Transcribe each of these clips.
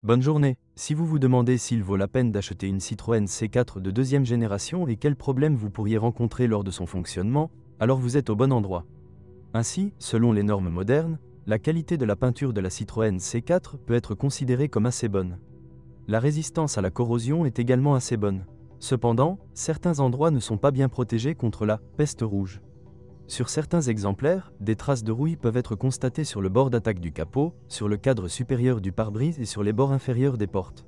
Bonne journée. Si vous vous demandez s'il vaut la peine d'acheter une Citroën C4 de deuxième génération et quels problèmes vous pourriez rencontrer lors de son fonctionnement, alors vous êtes au bon endroit. Ainsi, selon les normes modernes, la qualité de la peinture de la Citroën C4 peut être considérée comme assez bonne. La résistance à la corrosion est également assez bonne. Cependant, certains endroits ne sont pas bien protégés contre la peste rouge. Sur certains exemplaires, des traces de rouille peuvent être constatées sur le bord d'attaque du capot, sur le cadre supérieur du pare-brise et sur les bords inférieurs des portes.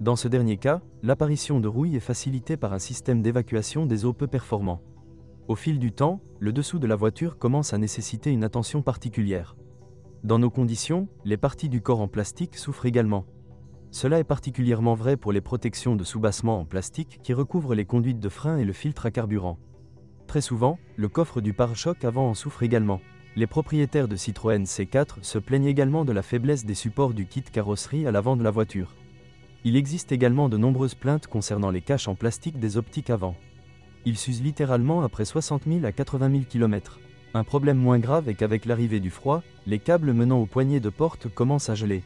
Dans ce dernier cas, l'apparition de rouille est facilitée par un système d'évacuation des eaux peu performant. Au fil du temps, le dessous de la voiture commence à nécessiter une attention particulière. Dans nos conditions, les parties du corps en plastique souffrent également. Cela est particulièrement vrai pour les protections de soubassement en plastique qui recouvrent les conduites de frein et le filtre à carburant. Très souvent, le coffre du pare-choc avant en souffre également. Les propriétaires de Citroën C4 se plaignent également de la faiblesse des supports du kit carrosserie à l'avant de la voiture. Il existe également de nombreuses plaintes concernant les caches en plastique des optiques avant. Ils s'usent littéralement après 60 000 à 80 000 km. Un problème moins grave est qu'avec l'arrivée du froid, les câbles menant aux poignées de porte commencent à geler.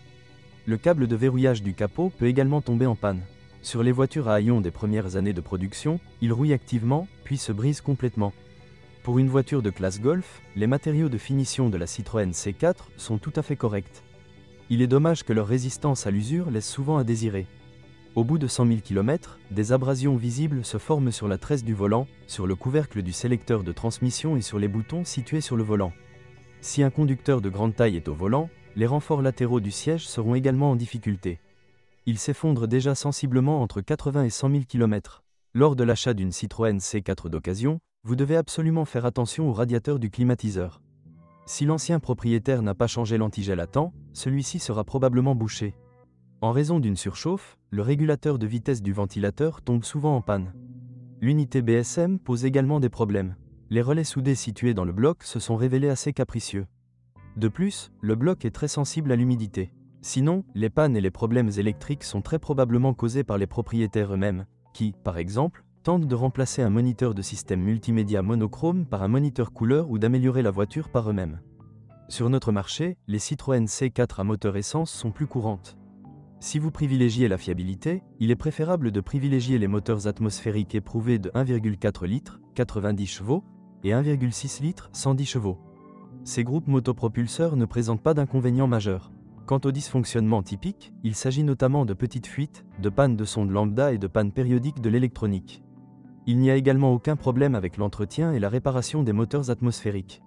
Le câble de verrouillage du capot peut également tomber en panne. Sur les voitures à haillons des premières années de production, il rouille activement, puis se brise complètement. Pour une voiture de classe Golf, les matériaux de finition de la Citroën C4 sont tout à fait corrects. Il est dommage que leur résistance à l'usure laisse souvent à désirer. Au bout de 100 000 km, des abrasions visibles se forment sur la tresse du volant, sur le couvercle du sélecteur de transmission et sur les boutons situés sur le volant. Si un conducteur de grande taille est au volant, les renforts latéraux du siège seront également en difficulté. Il s'effondre déjà sensiblement entre 80 et 100 000 km. Lors de l'achat d'une Citroën C4 d'occasion, vous devez absolument faire attention au radiateur du climatiseur. Si l'ancien propriétaire n'a pas changé l'antigel à temps, celui-ci sera probablement bouché. En raison d'une surchauffe, le régulateur de vitesse du ventilateur tombe souvent en panne. L'unité BSM pose également des problèmes. Les relais soudés situés dans le bloc se sont révélés assez capricieux. De plus, le bloc est très sensible à l'humidité. Sinon, les pannes et les problèmes électriques sont très probablement causés par les propriétaires eux-mêmes, qui, par exemple, tentent de remplacer un moniteur de système multimédia monochrome par un moniteur couleur ou d'améliorer la voiture par eux-mêmes. Sur notre marché, les Citroën C4 à moteur essence sont plus courantes. Si vous privilégiez la fiabilité, il est préférable de privilégier les moteurs atmosphériques éprouvés de 1,4 litres, 90 chevaux, et 1,6 litres, 110 chevaux. Ces groupes motopropulseurs ne présentent pas d'inconvénients majeurs. Quant au dysfonctionnement typique, il s'agit notamment de petites fuites, de pannes de sonde lambda et de pannes périodiques de l'électronique. Il n'y a également aucun problème avec l'entretien et la réparation des moteurs atmosphériques.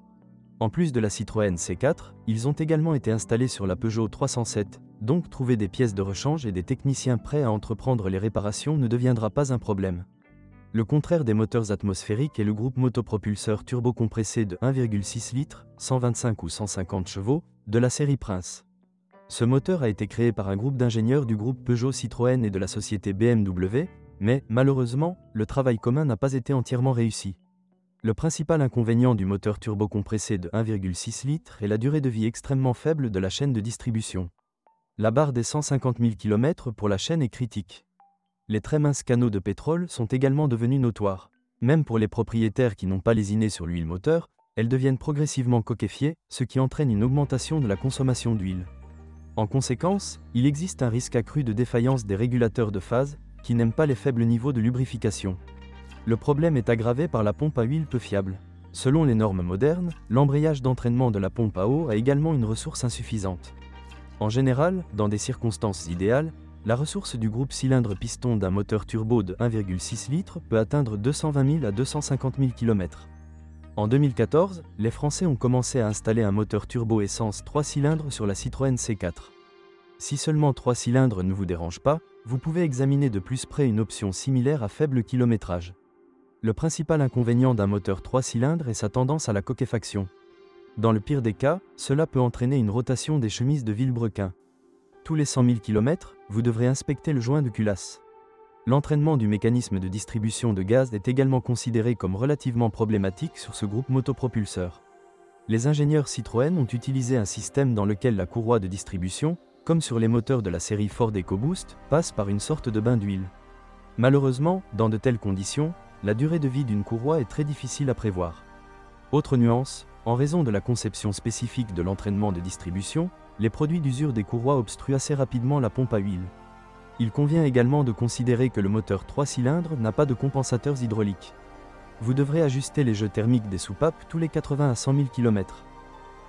En plus de la Citroën C4, ils ont également été installés sur la Peugeot 307, donc trouver des pièces de rechange et des techniciens prêts à entreprendre les réparations ne deviendra pas un problème. Le contraire des moteurs atmosphériques est le groupe motopropulseur turbocompressé de 1,6 litres, 125 ou 150 chevaux, de la série Prince. Ce moteur a été créé par un groupe d'ingénieurs du groupe Peugeot Citroën et de la société BMW, mais, malheureusement, le travail commun n'a pas été entièrement réussi. Le principal inconvénient du moteur turbocompressé de 1,6 litres est la durée de vie extrêmement faible de la chaîne de distribution. La barre des 150 000 km pour la chaîne est critique. Les très minces canaux de pétrole sont également devenus notoires. Même pour les propriétaires qui n'ont pas lésiné sur l'huile moteur, elles deviennent progressivement coquéfiées, ce qui entraîne une augmentation de la consommation d'huile. En conséquence, il existe un risque accru de défaillance des régulateurs de phase, qui n'aiment pas les faibles niveaux de lubrification. Le problème est aggravé par la pompe à huile peu fiable. Selon les normes modernes, l'embrayage d'entraînement de la pompe à eau a également une ressource insuffisante. En général, dans des circonstances idéales, la ressource du groupe cylindre-piston d'un moteur turbo de 1,6 litres peut atteindre 220 000 à 250 000 km. En 2014, les Français ont commencé à installer un moteur turbo essence 3 cylindres sur la Citroën C4. Si seulement 3 cylindres ne vous dérangent pas, vous pouvez examiner de plus près une option similaire à faible kilométrage. Le principal inconvénient d'un moteur 3 cylindres est sa tendance à la coquefaction. Dans le pire des cas, cela peut entraîner une rotation des chemises de vilebrequin. Tous les 100 000 km, vous devrez inspecter le joint de culasse. L'entraînement du mécanisme de distribution de gaz est également considéré comme relativement problématique sur ce groupe motopropulseur. Les ingénieurs Citroën ont utilisé un système dans lequel la courroie de distribution, comme sur les moteurs de la série Ford EcoBoost, passe par une sorte de bain d'huile. Malheureusement, dans de telles conditions, la durée de vie d'une courroie est très difficile à prévoir. Autre nuance, en raison de la conception spécifique de l'entraînement de distribution, les produits d'usure des courroies obstruent assez rapidement la pompe à huile. Il convient également de considérer que le moteur 3 cylindres n'a pas de compensateurs hydrauliques. Vous devrez ajuster les jeux thermiques des soupapes tous les 80 à 100 000 km.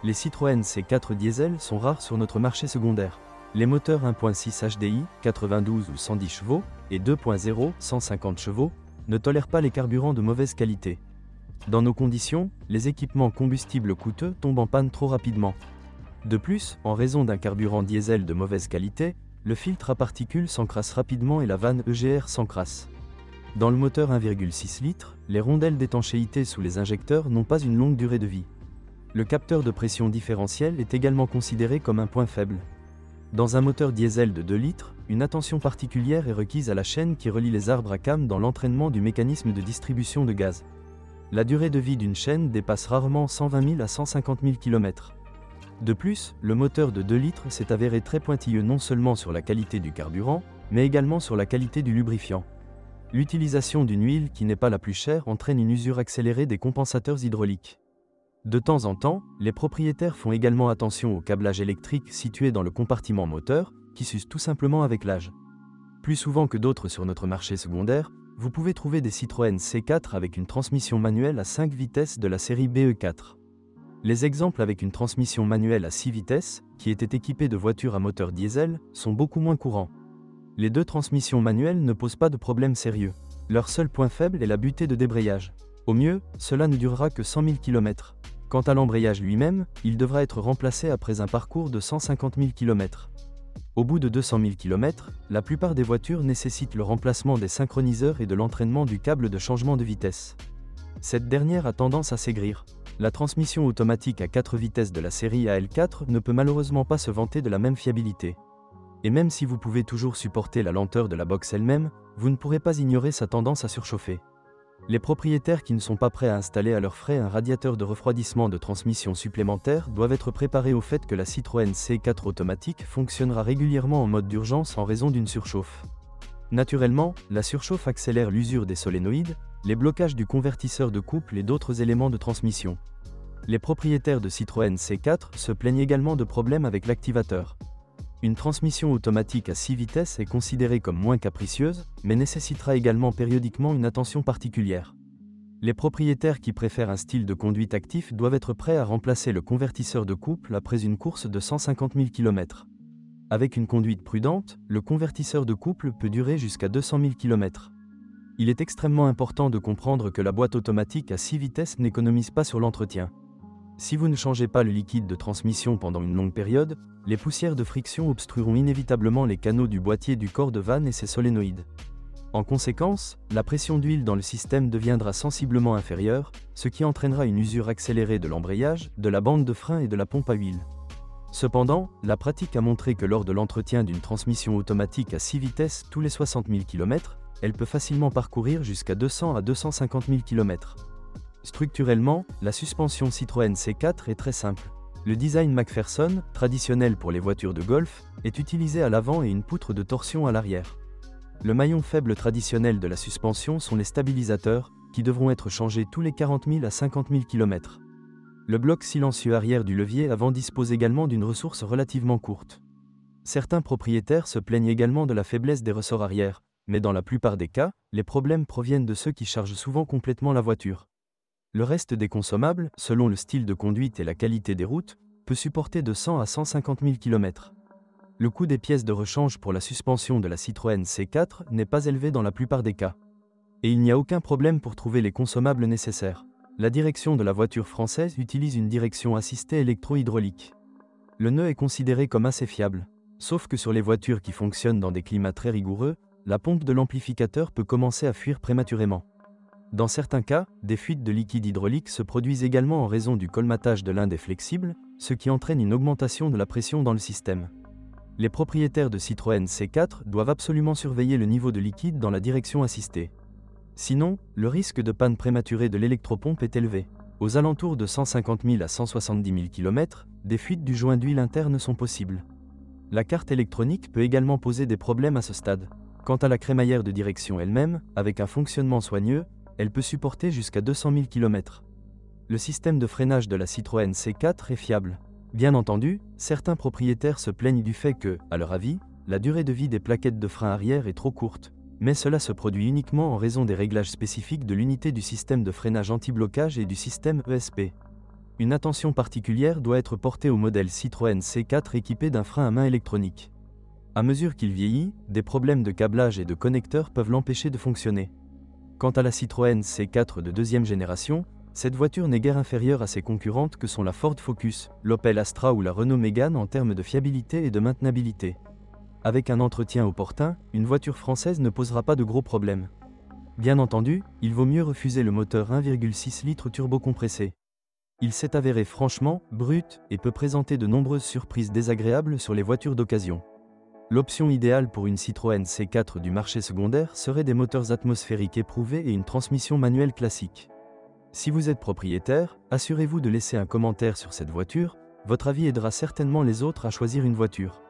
Les Citroën C4 diesel sont rares sur notre marché secondaire. Les moteurs 1.6 HDI, 92 ou 110 chevaux, et 2.0, 150 chevaux, ne tolèrent pas les carburants de mauvaise qualité. Dans nos conditions, les équipements combustibles coûteux tombent en panne trop rapidement. De plus, en raison d'un carburant diesel de mauvaise qualité, le filtre à particules s'encrasse rapidement et la vanne EGR s'encrasse. Dans le moteur 1,6 litres, les rondelles d'étanchéité sous les injecteurs n'ont pas une longue durée de vie. Le capteur de pression différentielle est également considéré comme un point faible. Dans un moteur diesel de 2 litres, une attention particulière est requise à la chaîne qui relie les arbres à cames dans l'entraînement du mécanisme de distribution de gaz. La durée de vie d'une chaîne dépasse rarement 120 000 à 150 000 km. De plus, le moteur de 2 litres s'est avéré très pointilleux non seulement sur la qualité du carburant, mais également sur la qualité du lubrifiant. L'utilisation d'une huile qui n'est pas la plus chère entraîne une usure accélérée des compensateurs hydrauliques. De temps en temps, les propriétaires font également attention au câblage électrique situé dans le compartiment moteur, qui s'use tout simplement avec l'âge. Plus souvent que d'autres sur notre marché secondaire, vous pouvez trouver des Citroën C4 avec une transmission manuelle à 5 vitesses de la série BE4. Les exemples avec une transmission manuelle à 6 vitesses, qui étaient équipés de voitures à moteur diesel, sont beaucoup moins courants. Les deux transmissions manuelles ne posent pas de problème sérieux. Leur seul point faible est la butée de débrayage. Au mieux, cela ne durera que 100 000 km. Quant à l'embrayage lui-même, il devra être remplacé après un parcours de 150 000 km. Au bout de 200 000 km, la plupart des voitures nécessitent le remplacement des synchroniseurs et de l'entraînement du câble de changement de vitesse. Cette dernière a tendance à s'aigrir. La transmission automatique à 4 vitesses de la série AL4 ne peut malheureusement pas se vanter de la même fiabilité. Et même si vous pouvez toujours supporter la lenteur de la box elle-même, vous ne pourrez pas ignorer sa tendance à surchauffer. Les propriétaires qui ne sont pas prêts à installer à leurs frais un radiateur de refroidissement de transmission supplémentaire doivent être préparés au fait que la Citroën C4 automatique fonctionnera régulièrement en mode d'urgence en raison d'une surchauffe. Naturellement, la surchauffe accélère l'usure des solénoïdes, les blocages du convertisseur de couple et d'autres éléments de transmission. Les propriétaires de Citroën C4 se plaignent également de problèmes avec l'activateur. Une transmission automatique à 6 vitesses est considérée comme moins capricieuse, mais nécessitera également périodiquement une attention particulière. Les propriétaires qui préfèrent un style de conduite actif doivent être prêts à remplacer le convertisseur de couple après une course de 150 000 km. Avec une conduite prudente, le convertisseur de couple peut durer jusqu'à 200 000 km. Il est extrêmement important de comprendre que la boîte automatique à 6 vitesses n'économise pas sur l'entretien. Si vous ne changez pas le liquide de transmission pendant une longue période, les poussières de friction obstrueront inévitablement les canaux du boîtier du corps de vanne et ses solénoïdes. En conséquence, la pression d'huile dans le système deviendra sensiblement inférieure, ce qui entraînera une usure accélérée de l'embrayage, de la bande de frein et de la pompe à huile. Cependant, la pratique a montré que lors de l'entretien d'une transmission automatique à 6 vitesses tous les 60 000 km, elle peut facilement parcourir jusqu'à 200 à 250 000 km. Structurellement, la suspension Citroën C4 est très simple. Le design McPherson, traditionnel pour les voitures de golf, est utilisé à l'avant et une poutre de torsion à l'arrière. Le maillon faible traditionnel de la suspension sont les stabilisateurs, qui devront être changés tous les 40 000 à 50 000 km. Le bloc silencieux arrière du levier avant dispose également d'une ressource relativement courte. Certains propriétaires se plaignent également de la faiblesse des ressorts arrière, mais dans la plupart des cas, les problèmes proviennent de ceux qui chargent souvent complètement la voiture. Le reste des consommables, selon le style de conduite et la qualité des routes, peut supporter de 100 à 150 000 km. Le coût des pièces de rechange pour la suspension de la Citroën C4 n'est pas élevé dans la plupart des cas. Et il n'y a aucun problème pour trouver les consommables nécessaires. La direction de la voiture française utilise une direction assistée électro-hydraulique. Le nœud est considéré comme assez fiable. Sauf que sur les voitures qui fonctionnent dans des climats très rigoureux, la pompe de l'amplificateur peut commencer à fuir prématurément. Dans certains cas, des fuites de liquide hydraulique se produisent également en raison du colmatage de l'un des flexibles, ce qui entraîne une augmentation de la pression dans le système. Les propriétaires de Citroën C4 doivent absolument surveiller le niveau de liquide dans la direction assistée. Sinon, le risque de panne prématurée de l'électropompe est élevé. Aux alentours de 150 000 à 170 000 km, des fuites du joint d'huile interne sont possibles. La carte électronique peut également poser des problèmes à ce stade. Quant à la crémaillère de direction elle-même, avec un fonctionnement soigneux, elle peut supporter jusqu'à 200 000 km. Le système de freinage de la Citroën C4 est fiable. Bien entendu, certains propriétaires se plaignent du fait que, à leur avis, la durée de vie des plaquettes de frein arrière est trop courte, mais cela se produit uniquement en raison des réglages spécifiques de l'unité du système de freinage anti-blocage et du système ESP. Une attention particulière doit être portée au modèle Citroën C4 équipé d'un frein à main électronique. À mesure qu'il vieillit, des problèmes de câblage et de connecteurs peuvent l'empêcher de fonctionner. Quant à la Citroën C4 de deuxième génération, cette voiture n'est guère inférieure à ses concurrentes que sont la Ford Focus, l'Opel Astra ou la Renault Mégane en termes de fiabilité et de maintenabilité. Avec un entretien opportun, une voiture française ne posera pas de gros problèmes. Bien entendu, il vaut mieux refuser le moteur 1,6 litres turbocompressé. Il s'est avéré franchement brut et peut présenter de nombreuses surprises désagréables sur les voitures d'occasion. L'option idéale pour une Citroën C4 du marché secondaire serait des moteurs atmosphériques éprouvés et une transmission manuelle classique. Si vous êtes propriétaire, assurez-vous de laisser un commentaire sur cette voiture, votre avis aidera certainement les autres à choisir une voiture.